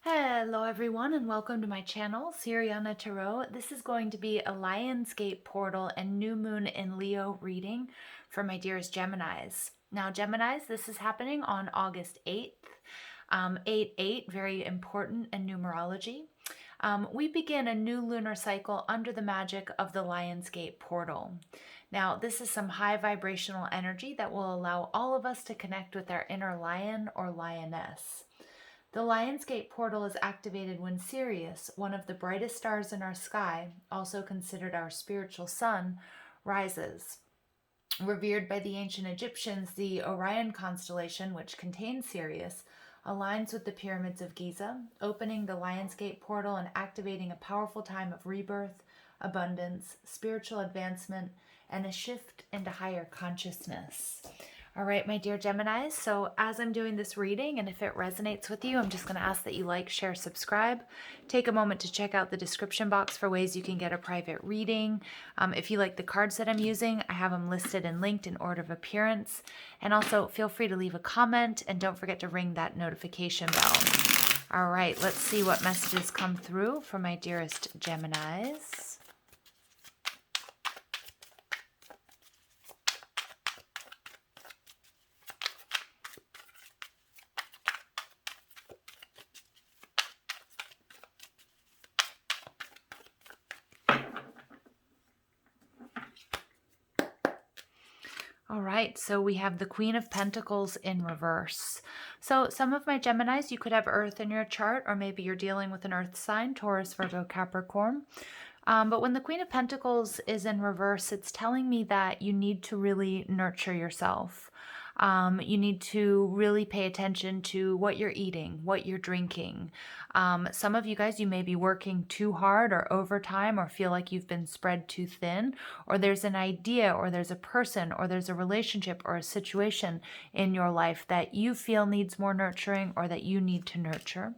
Hello everyone and welcome to my channel, Siriana Tarot. This is going to be a Lionsgate portal and new moon in Leo reading for my dearest Geminis. Now Geminis, this is happening on August 8th. 8-8, very important in numerology. We begin a new lunar cycle under the magic of the Lionsgate portal. Now, this is some high vibrational energy that will allow all of us to connect with our inner lion or lioness. The Lionsgate portal is activated when Sirius, one of the brightest stars in our sky, also considered our spiritual sun, rises. Revered by the ancient Egyptians, the Orion constellation, which contains Sirius, aligns with the pyramids of Giza, opening the Lionsgate portal and activating a powerful time of rebirth, abundance, spiritual advancement, and a shift into higher consciousness. All right, my dear Geminis, so as I'm doing this reading, and if it resonates with you, I'm just going to ask that you like, share, subscribe. Take a moment to check out the description box for ways you can get a private reading. If you like the cards that I'm using, I have them listed and linked in order of appearance. And also feel free to leave a comment, and don't forget to ring that notification bell. All right, let's see what messages come through for my dearest Geminis. All right, so we have the Queen of Pentacles in reverse. So some of my Geminis, you could have Earth in your chart, or maybe you're dealing with an Earth sign, Taurus, Virgo, Capricorn. But when the Queen of Pentacles is in reverse, it's telling me that you need to really nurture yourself. You need to really pay attention to what you're eating, what you're drinking. Some of you guys, you may be working too hard or overtime or feel like you've been spread too thin, or there's an idea or there's a person or there's a relationship or a situation in your life that you feel needs more nurturing or that you need to nurture.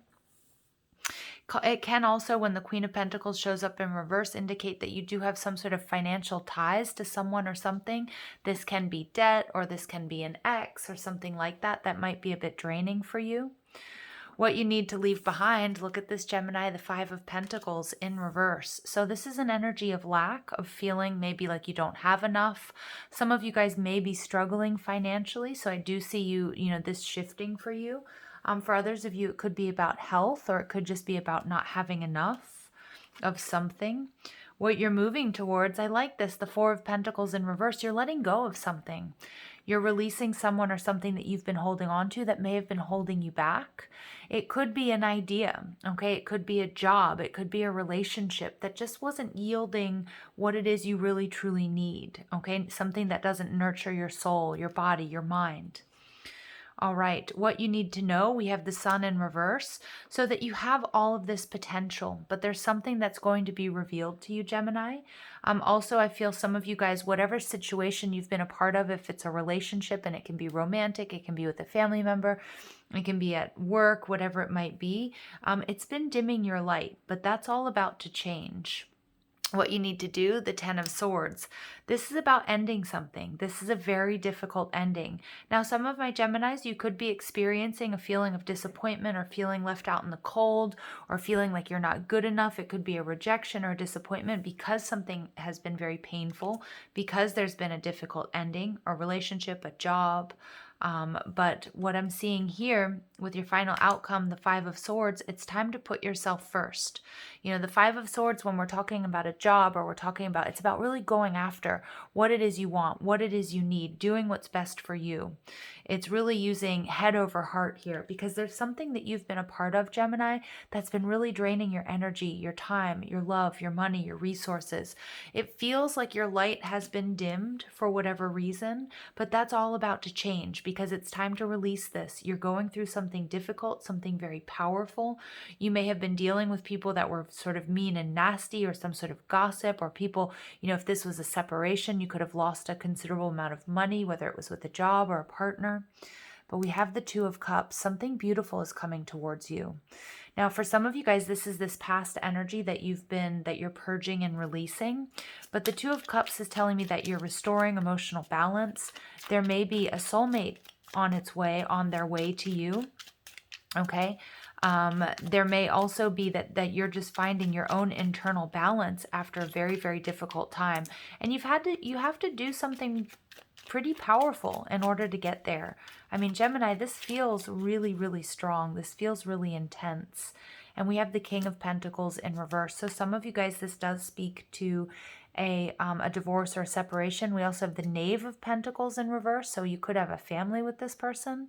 It can also, when the Queen of Pentacles shows up in reverse, indicate that you do have some sort of financial ties to someone or something. This can be debt, or this can be an ex or something like that. That might be a bit draining for you. What you need to leave behind, look at this Gemini, the Five of Pentacles in reverse. So this is an energy of lack, of feeling maybe like you don't have enough. Some of you guys may be struggling financially, so I do see you, this shifting for you. For others of you, it could be about health, or it could just be about not having enough of something. What you're moving towards, I like this, the Four of Pentacles in reverse. You're letting go of something. You're releasing someone or something that you've been holding on to that may have been holding you back. It could be an idea, okay? It could be a job. It could be a relationship that just wasn't yielding what it is you really truly need, okay? Something that doesn't nurture your soul, your body, your mind. All right, what you need to know, we have the Sun in reverse, so that you have all of this potential, but there's something that's going to be revealed to you, Gemini. Also, I feel some of you guys, whatever situation you've been a part of, if it's a relationship, and it can be romantic, it can be with a family member, it can be at work, whatever it might be, it's been dimming your light, but that's all about to change. What you need to do, the Ten of Swords. This is about ending something. This is a very difficult ending. Now, some of my Geminis, you could be experiencing a feeling of disappointment or feeling left out in the cold or feeling like you're not good enough. It could be a rejection or a disappointment because something has been very painful, because there's been a difficult ending, a relationship, a job. But what I'm seeing here with your final outcome, the Five of Swords, it's time to put yourself first. The Five of Swords, when we're talking about a job or we're talking about, it's about really going after what it is you want, what it is you need, doing what's best for you. It's really using head over heart here because there's something that you've been a part of, Gemini, that's been really draining your energy, your time, your love, your money, your resources. It feels like your light has been dimmed for whatever reason, but that's all about to change because it's time to release this. You're going through something difficult, something very powerful. You may have been dealing with people that were sort of mean and nasty or some sort of gossip or people, if this was a separation, you could have lost a considerable amount of money, whether it was with a job or a partner. But we have the Two of Cups. Something beautiful is coming towards you. Now, for some of you guys, this is this past energy that you're purging and releasing. But the Two of Cups is telling me that you're restoring emotional balance. There may be a soulmate on their way to you. Okay. There may also be that you're just finding your own internal balance after a very, very difficult time. And you have to do something pretty powerful in order to get there. I mean, Gemini, this feels really, really strong. This feels really intense. And we have the King of Pentacles in reverse. So some of you guys, this does speak to a divorce or a separation. We also have the Knave of Pentacles in reverse. So you could have a family with this person.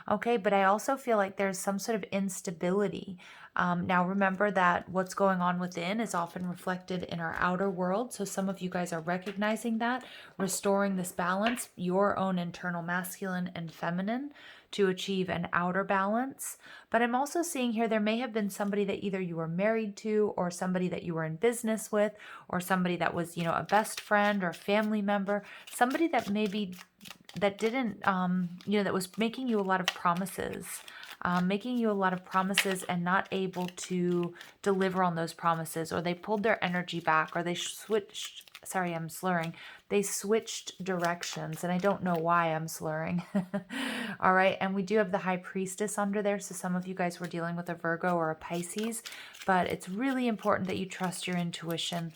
Okay, but I also feel like there's some sort of instability. Now remember that what's going on within is often reflected in our outer world. So some of you guys are recognizing that, restoring this balance, your own internal masculine and feminine, to achieve an outer balance. But I'm also seeing here there may have been somebody that either you were married to, or somebody that you were in business with, or somebody that was, a best friend or family member, somebody that maybe that didn't, that was making you a lot of promises. And not able to deliver on those promises, or they pulled their energy back, or they switched, sorry, I'm slurring. They switched directions, and I don't know why I'm slurring. All right, and we do have the High Priestess under there, so some of you guys were dealing with a Virgo or a Pisces, but it's really important that you trust your intuition.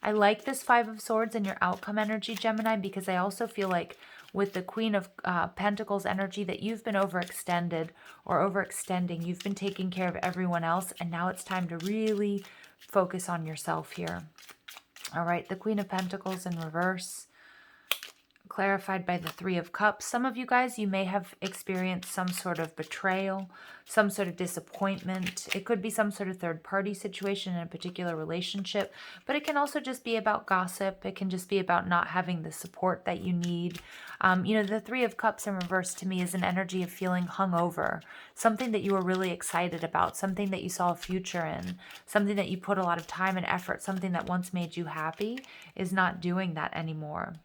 I like this Five of Swords and your outcome energy, Gemini, because I also feel like with the Queen of Pentacles energy that you've been overextended or overextending. You've been taking care of everyone else, and now it's time to really focus on yourself here. All right, the Queen of Pentacles in reverse, clarified by the Three of Cups. Some of you guys, you may have experienced some sort of betrayal, some sort of disappointment. It could be some sort of third-party situation in a particular relationship, but it can also just be about gossip. It can just be about not having the support that you need. The Three of Cups in reverse to me is an energy of feeling hungover, something that you were really excited about, something that you saw a future in, something that you put a lot of time and effort, something that once made you happy is not doing that anymore.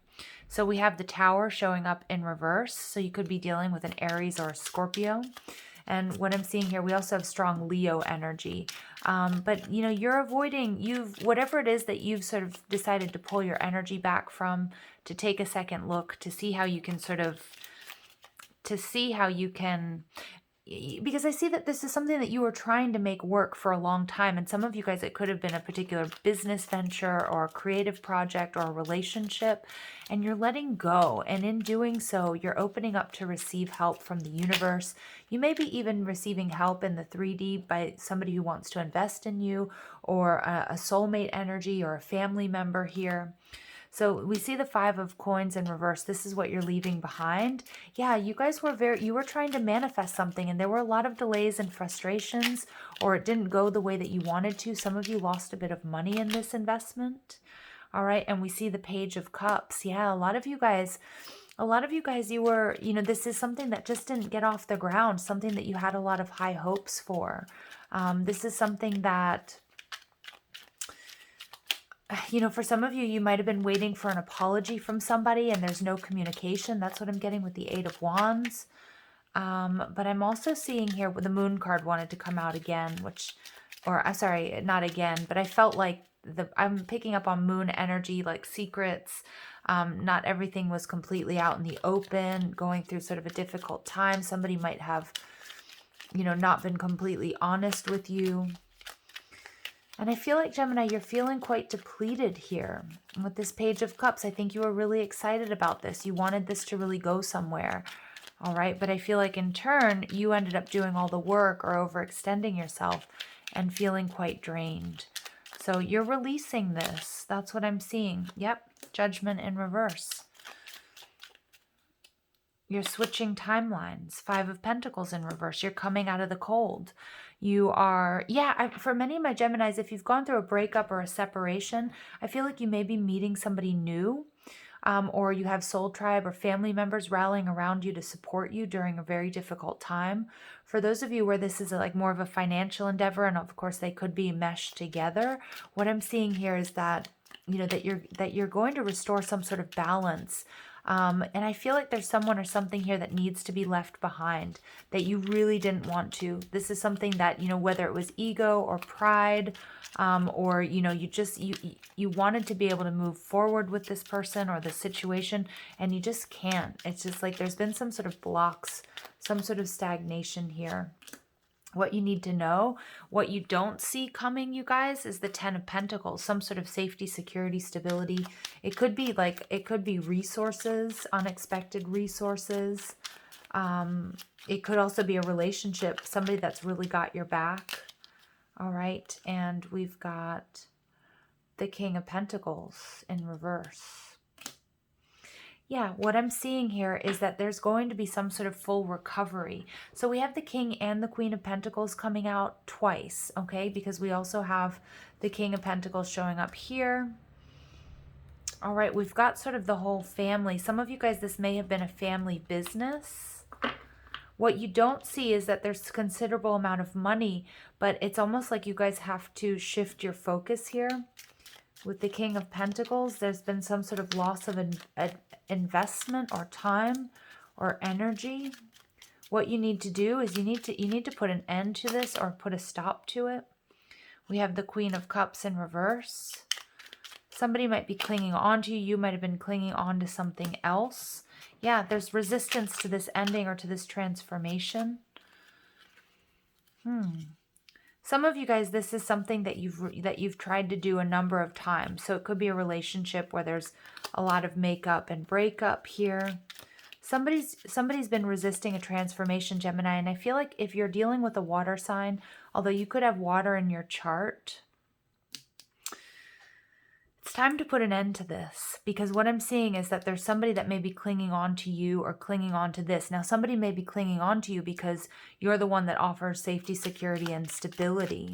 So we have the Tower showing up in reverse. So you could be dealing with an Aries or a Scorpio. And what I'm seeing here, we also have strong Leo energy. But, you're avoiding, whatever it is that you've sort of decided to pull your energy back from, to take a second look, to see how you can because I see that this is something that you were trying to make work for a long time. And some of you guys, it could have been a particular business venture or a creative project or a relationship, and you're letting go. And in doing so, you're opening up to receive help from the universe. You may be even receiving help in the 3D by somebody who wants to invest in you, or a soulmate energy, or a family member here. So we see the Five of Coins in reverse. This is what you're leaving behind. Yeah, you guys you were trying to manifest something, and there were a lot of delays and frustrations, or it didn't go the way that you wanted to. Some of you lost a bit of money in this investment. All right, and we see the Page of Cups. Yeah, a lot of you guys, you were, this is something that just didn't get off the ground, something that you had a lot of high hopes for. This is something that, for some of you, you might have been waiting for an apology from somebody, and there's no communication. That's what I'm getting with the Eight of Wands. But I'm also seeing here where the Moon card wanted to come out again, I'm sorry, not again, but I felt like I'm picking up on Moon energy, like secrets. Not everything was completely out in the open, going through sort of a difficult time. Somebody might have, not been completely honest with you. And I feel like, Gemini, you're feeling quite depleted here. With this Page of Cups, I think you were really excited about this. You wanted this to really go somewhere. All right, but I feel like in turn, you ended up doing all the work or overextending yourself and feeling quite drained. So you're releasing this. That's what I'm seeing. Yep, Judgment in reverse. You're switching timelines. Five of Pentacles in reverse. You're coming out of the cold. You are, for many of my Geminis, if you've gone through a breakup or a separation, I feel like you may be meeting somebody new, or you have soul tribe or family members rallying around you to support you during a very difficult time. For those of you where this is like more of a financial endeavor, and of course they could be meshed together, what I'm seeing here is that, that you're going to restore some sort of balance. And I feel like there's someone or something here that needs to be left behind that you really didn't want to. This is something that, whether it was ego or pride, or, you wanted to be able to move forward with this person or the situation, and you just can't. It's just like there's been some sort of blocks, some sort of stagnation here. what you need to know. What you don't see coming, you guys, is the Ten of Pentacles, some sort of safety, security, stability. It could be like, it could be resources, unexpected resources. It could also be a relationship, somebody that's really got your back. All right, and we've got the King of Pentacles in reverse. Yeah, what I'm seeing here is that there's going to be some sort of full recovery. So we have the King and the Queen of Pentacles coming out twice, okay? Because we also have the King of Pentacles showing up here. All right, we've got sort of the whole family. Some of you guys, this may have been a family business. What you don't see is that there's a considerable amount of money, but it's almost like you guys have to shift your focus here. With the King of Pentacles, there's been some sort of loss of an investment or time or energy. What you need to do is you need to put an end to this or put a stop to it. We have the Queen of Cups in reverse. Somebody might be clinging on to you. You might have been clinging on to something else. Yeah, there's resistance to this ending or to this transformation. Some of you guys, this is something that you've tried to do a number of times. So it could be a relationship where there's a lot of makeup and breakup here. Somebody's been resisting a transformation, Gemini, and I feel like if you're dealing with a water sign, although you could have water in your chart, it's time to put an end to this, because what I'm seeing is that there's somebody that may be clinging on to you or clinging on to this. Now, somebody may be clinging on to you because you're the one that offers safety, security, and stability.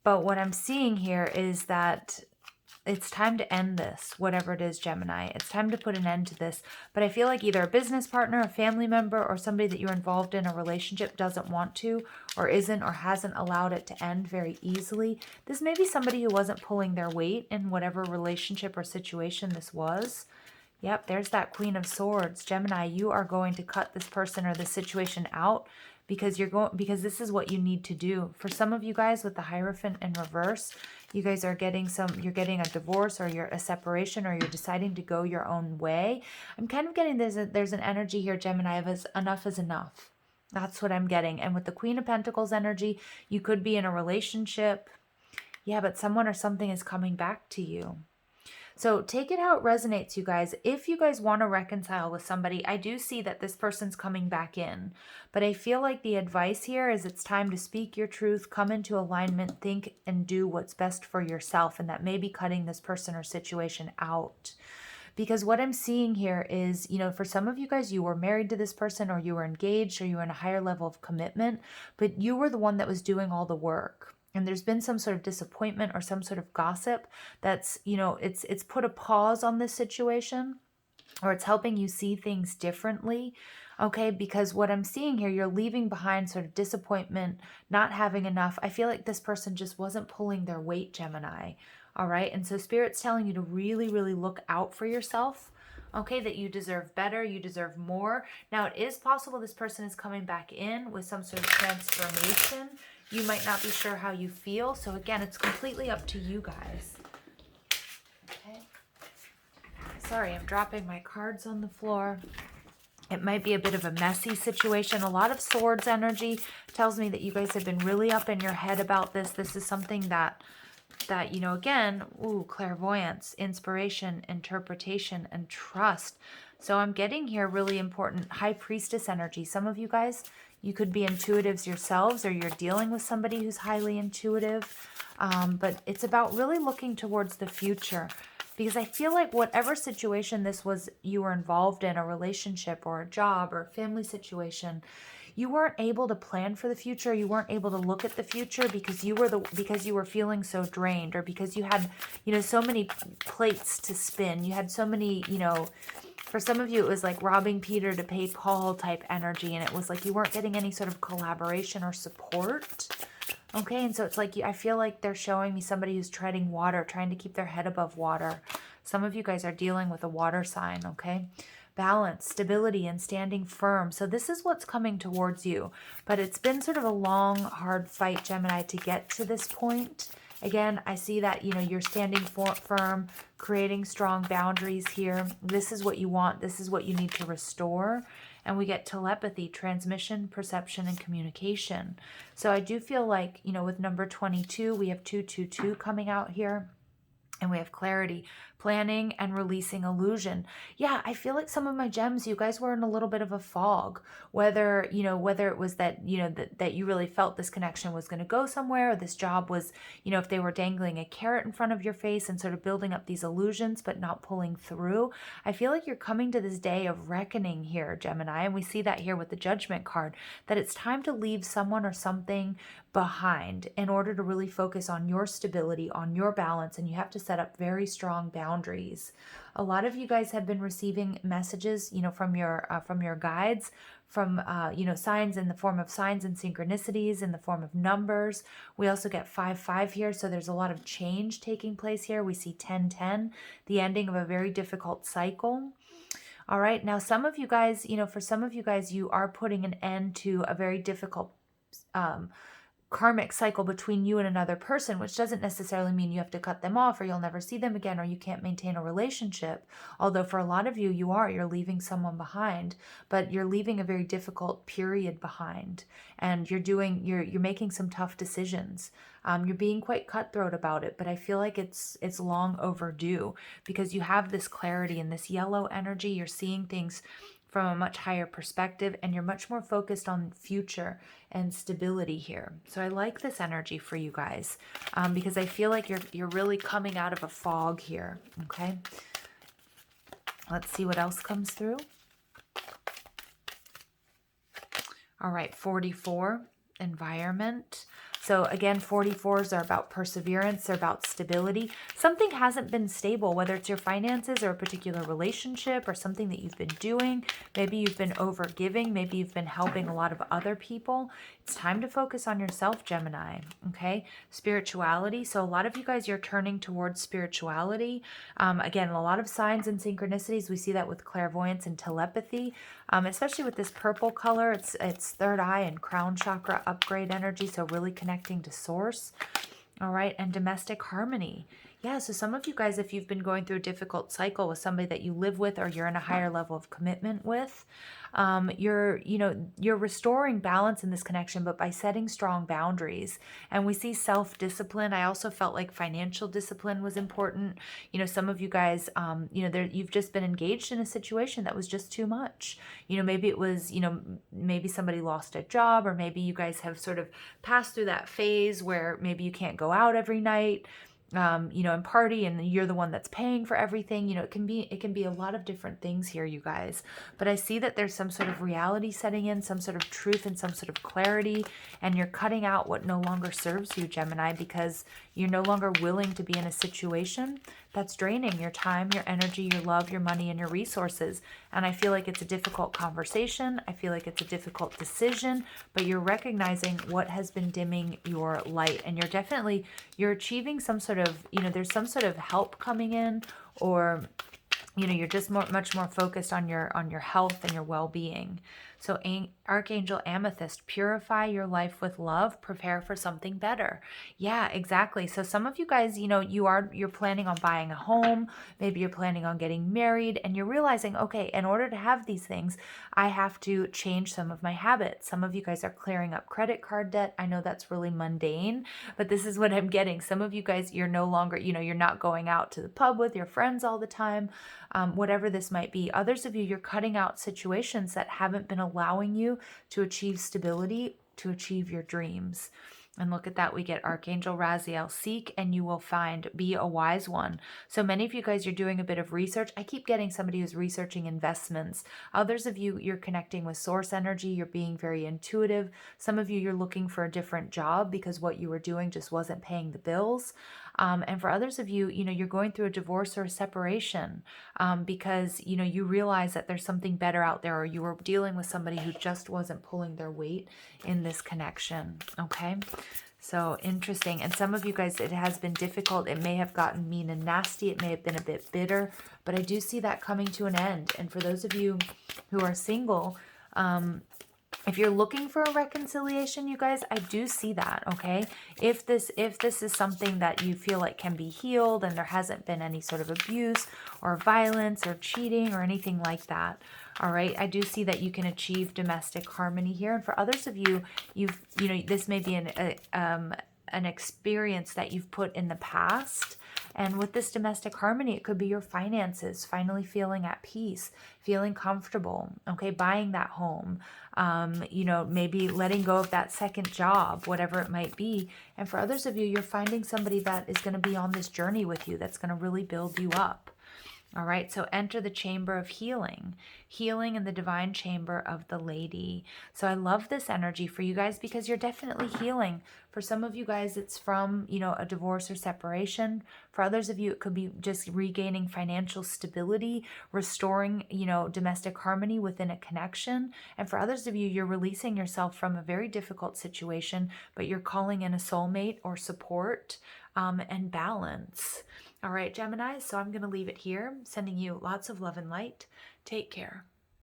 But what I'm seeing here is that it's time to end this, whatever it is, Gemini. It's time to put an end to this. But I feel like either a business partner, a family member, or somebody that you're involved in a relationship doesn't want to, or isn't, or hasn't allowed it to end very easily. This may be somebody who wasn't pulling their weight in whatever relationship or situation this was. Yep, there's that Queen of Swords. Gemini, you are going to cut this person or this situation out because this is what you need to do. For some of you guys with the Hierophant in reverse, you guys are getting you're getting a divorce or you're a separation or you're deciding to go your own way. I'm kind of getting there's an energy here, Gemini, of enough is enough. That's what I'm getting. And with the Queen of Pentacles energy, you could be in a relationship. Yeah, but someone or something is coming back to you. So take it how it resonates, you guys. If you guys want to reconcile with somebody, I do see that this person's coming back in. But I feel like the advice here is it's time to speak your truth, come into alignment, think and do what's best for yourself. And that may be cutting this person or situation out. Because what I'm seeing here is, for some of you guys, you were married to this person or you were engaged or you were in a higher level of commitment, but you were the one that was doing all the work. And there's been some sort of disappointment or some sort of gossip that's, it's put a pause on this situation, or it's helping you see things differently. Okay, because what I'm seeing here, you're leaving behind sort of disappointment, not having enough. I feel like this person just wasn't pulling their weight, Gemini. All right, and so Spirit's telling you to really, really look out for yourself. Okay, that you deserve better, you deserve more. Now, it is possible this person is coming back in with some sort of transformation. You might not be sure how you feel. So again, it's completely up to you guys. Okay. Sorry, I'm dropping my cards on the floor. It might be a bit of a messy situation. A lot of swords energy tells me that you guys have been really up in your head about this. This is something that again, clairvoyance, inspiration, interpretation, and trust. So I'm getting here really important High Priestess energy. Some of you guys, you could be intuitives yourselves, or you're dealing with somebody who's highly intuitive. But it's about really looking towards the future, because I feel like whatever situation this was you were involved in, a relationship or a job or a family situation, you weren't able to plan for the future. You weren't able to look at the future because you were feeling so drained, or because you had, so many plates to spin. You had so many, for some of you, it was like robbing Peter to pay Paul type energy. And it was like you weren't getting any sort of collaboration or support. Okay, and so it's like, I feel like they're showing me somebody who's treading water, trying to keep their head above water. Some of you guys are dealing with a water sign, okay? Balance, stability, and standing firm. So this is what's coming towards you. But it's been sort of a long, hard fight, Gemini, to get to this point. Again, I see that, you're standing firm, creating strong boundaries here. This is what you want. This is what you need to restore. And we get telepathy, transmission, perception, and communication. So I do feel like, you know, with number 22, we have 222 coming out here. And we have clarity, planning, and releasing illusion. Yeah, I feel like some of my gems, you guys were in a little bit of a fog. Whether, you know, whether it was that, you know, that you really felt this connection was going to go somewhere, or this job was, you know, if they were dangling a carrot in front of your face and sort of building up these illusions, but not pulling through. I feel like you're coming to this day of reckoning here, Gemini. And we see that here with the Judgment card, that it's time to leave someone or something behind in order to really focus on your stability, on your balance, and you have to set up very strong boundaries. A lot of you guys have been receiving messages, you know, from your guides, from you know, signs in the form of signs and synchronicities, in the form of numbers. We also get 5-5 here, so there's a lot of change taking place here. We see 10-10, the ending of a very difficult cycle. All right, now some of you guys, you know, for some of you guys, you are putting an end to a very difficult karmic cycle between you and another person, which doesn't necessarily mean you have to cut them off or you'll never see them again or you can't maintain a relationship. Although for a lot of you, you're leaving someone behind, but you're leaving a very difficult period behind, and you're making some tough decisions. You're being quite cutthroat about it, but I feel like it's long overdue, because you have this clarity and this yellow energy. You're seeing things from a much higher perspective, and you're much more focused on future and stability here. So I like this energy for you guys, because I feel like you're really coming out of a fog here. Okay, let's see what else comes through. All right, 44, environment. So again, 44s are about perseverance, they're about stability. Something hasn't been stable, whether it's your finances or a particular relationship or something that you've been doing. Maybe you've been overgiving, maybe you've been helping a lot of other people. It's time to focus on yourself, Gemini, okay? Spirituality. So a lot of you guys, you're turning towards spirituality. Again, a lot of signs and synchronicities. We see that with clairvoyance and telepathy, especially with this purple color. It's third eye and crown chakra upgrade energy, so really connecting to source. All right, and domestic harmony. Yeah, so some of you guys, if you've been going through a difficult cycle with somebody that you live with or you're in a higher level of commitment with, you're restoring balance in this connection, but by setting strong boundaries. And we see self-discipline. I also felt like financial discipline was important. You know, some of you guys, you've just been engaged in a situation that was just too much. You know, maybe it was, maybe somebody lost a job, or maybe you guys have sort of passed through that phase where maybe you can't go out every night, and party, and you're the one that's paying for everything. You know, it can be a lot of different things here, you guys. But I see that there's some sort of reality setting in, some sort of truth and some sort of clarity, and you're cutting out what no longer serves you, Gemini, because you're no longer willing to be in a situation that's draining your time, your energy, your love, your money, and your resources. And I feel like it's a difficult conversation. I feel like it's a difficult decision, but you're recognizing what has been dimming your light, and you're achieving some sort of, there's some sort of help coming in, or you're just much more focused on your health and your well-being. So Archangel Amethyst, purify your life with love, prepare for something better. Yeah, exactly. So some of you guys, you're planning on buying a home, maybe you're planning on getting married, and you're realizing, okay, in order to have these things, I have to change some of my habits. Some of you guys are clearing up credit card debt. I know that's really mundane, but this is what I'm getting. Some of you guys, you're no longer, you're not going out to the pub with your friends all the time, whatever this might be. Others of you, you're cutting out situations that haven't been allowing you to achieve stability, to achieve your dreams. And look at that, we get Archangel Raziel, seek and you will find, be a wise one. So many of you guys, you're doing a bit of research. I keep getting somebody who's researching investments. Others of you, you're connecting with source energy. You're being very intuitive. Some of you, you're looking for a different job because what you were doing just wasn't paying the bills. And for others of you, you're going through a divorce or a separation because, you realize that there's something better out there, or you were dealing with somebody who just wasn't pulling their weight in this connection. Okay. So interesting. And some of you guys, it has been difficult. It may have gotten mean and nasty. It may have been a bit bitter, but I do see that coming to an end. And for those of you who are single, If you're looking for a reconciliation, you guys, I do see that, okay? If this is something that you feel like can be healed and there hasn't been any sort of abuse or violence or cheating or anything like that, all right? I do see that you can achieve domestic harmony here. And for others of you, this may be an experience that you've put in the past. And with this domestic harmony, it could be your finances, finally feeling at peace, feeling comfortable, okay, buying that home, maybe letting go of that second job, whatever it might be. And for others of you, you're finding somebody that is going to be on this journey with you, that's going to really build you up. All right, so enter the chamber of healing, healing in the divine chamber of the lady. So I love this energy for you guys because you're definitely healing. For some of you guys, it's from, a divorce or separation. For others of you, it could be just regaining financial stability, restoring, domestic harmony within a connection. And for others of you, you're releasing yourself from a very difficult situation, but you're calling in a soulmate or support and balance. All right, Gemini, so I'm going to leave it here, sending you lots of love and light. Take care.